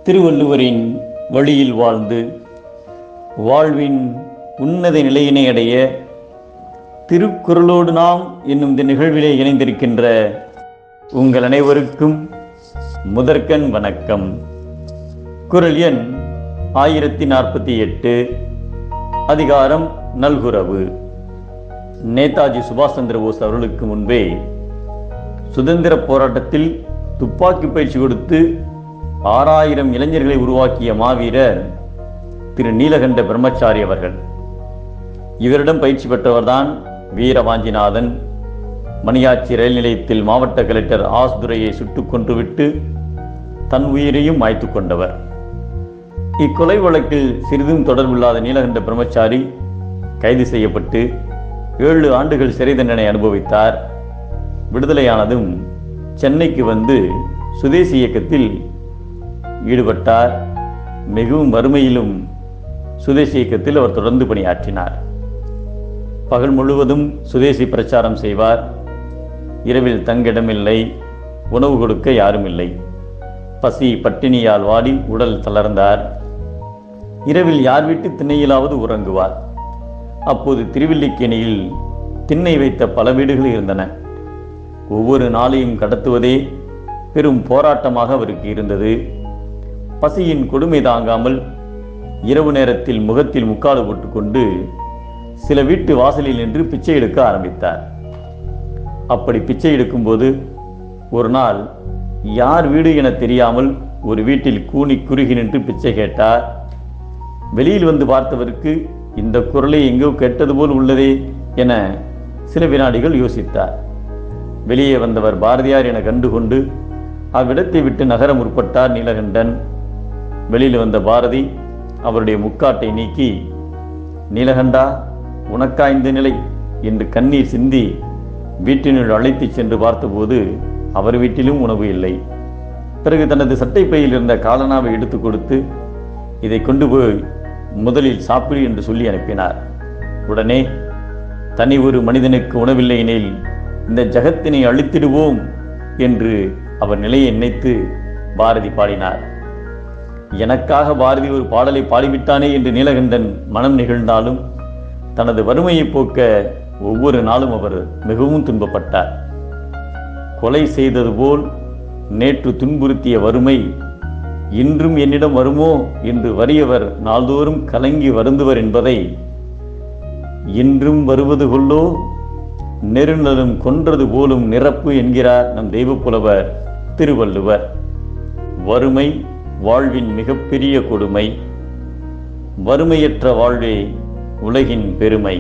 திருவள்ளுவரின் வழியில் வாழ்ந்து வாழ்வின் உன்னத நிலையினை அடைய திருக்குறளோடு நாம் என்னும் இந்த நிகழ்விலே இணைந்திருக்கின்ற உங்கள் அனைவருக்கும் முதற்கண் வணக்கம். குறள் எண் 1048, அதிகாரம் நல்குரவு. நேதாஜி சுபாஷ் சந்திர போஸ் அவர்களுக்கு முன்பே சுதந்திர போராட்டத்தில் துப்பாக்கி பயிற்சி கொடுத்து 6000 இளைஞர்களை உருவாக்கிய மாவீரர் திரு நீலகண்ட பிரம்மச்சாரி அவர்கள். இவரிடம் பயிற்சி பெற்றவர்தான் வீர வாஞ்சிநாதன். மணியாச்சி ரயில் நிலையத்தில் மாவட்ட கலெக்டர் ஆஸ்துரையை சுட்டுக் கொன்றுவிட்டு தன் உயிரையும் மாய்த்து கொண்டவர். இக்கொலை வழக்கில் சிறிதும் தொடர்பில்லாத நீலகண்ட பிரம்மச்சாரி கைது செய்யப்பட்டு 7 ஆண்டுகள் சிறை தண்டனை அனுபவித்தார். விடுதலையானதும் சென்னைக்கு வந்து சுதேசி இயக்கத்தில் ஈடுபட்டார். மிகவும் வறுமையிலும் சுதேசி இயக்கத்தில் அவர் தொடர்ந்து பணியாற்றினார். பகல் முழுவதும் சுதேசி பிரச்சாரம் செய்வார். இரவில் தங்கிடமில்லை, உணவு கொடுக்க யாரும் இல்லை. பசி பட்டினியால் வாடி உடல் தளர்ந்தார். இரவில் யார் வீட்டு திண்ணையிலாவது உறங்குவார். அப்போது திருவில்லிக்கேணியில் திண்ணை வைத்த பல வீடுகள் இருந்தன. ஒவ்வொரு நாளையும் கடத்துவதே பெரும் போராட்டமாக அவருக்கு இருந்தது. பசியின் கொடுமை தாங்காமல் இரவு நேரத்தில் முகத்தில் முக்காடு போட்டுக்கொண்டு சில வீட்டு வாசலில் நின்று பிச்சை எடுக்க ஆரம்பித்தார். அப்படி பிச்சை எடுக்கும்போது ஒரு நாள் யார் வீடு என தெரியாமல் ஒரு வீட்டில் கூனி குறுகி நின்று பிச்சை கேட்டார். வெளியில் வந்து பார்த்தவருக்கு இந்த குரலை எங்கோ கேட்டது போல் உள்ளதே என சில வினாடிகள் யோசித்தார். வெளியே வந்தவர் பாரதியார் என கண்டுகொண்டு அவ்விடத்தை விட்டு நகர முற்பட்டார் நீலகண்டன். வெளியில் வந்த பாரதி அவருடைய முக்காட்டை நீக்கி, நீலகண்டா, உனக்கா இந்த நிலை என்று கண்ணீர் சிந்தி வீட்டினுள் அழைத்து சென்று பார்த்தபோது அவர் வீட்டிலும் உணவு இல்லை. பிறகு தனது சட்டைப்பையில் இருந்த காலனாவை எடுத்து கொடுத்து, இதை கொண்டு போய் முதலில் சாப்பிடு என்று சொல்லி அனுப்பினார். உடனே தனி ஒரு மனிதனுக்கு உணவில்லை எனில் இந்த ஜகத்தினை அழித்திடுவோம் என்று அவர் நிலையை நினைத்து பாரதி பாடினார். எனக்காக பாரதி ஒரு பாடலை பாடிவிட்டானே என்று நீலகண்டன் மனம் நிகழ்ந்தாலும் தனது வறுமையை போக்க ஒவ்வொரு நாளும் அவர் மிகவும் துன்பப்பட்டார். கொலை செய்தது போல் நேற்று துன்புறுத்திய வறுமை இன்றும் என்னிடம் வருமோ என்று வறியவர் நாள்தோறும் கலங்கி வருந்துவர் என்பதை இன்றும் வருவது கொள்ளோ நெருநலும் கொன்றது போலும் நிரப்பு என்கிறார் நம் தெய்வப்புலவர் திருவள்ளுவர். வறுமை வாழ்வின் மிகப்பெரிய கொடுமை. வறுமையற்ற வாழ்வே உலகின் பெருமை.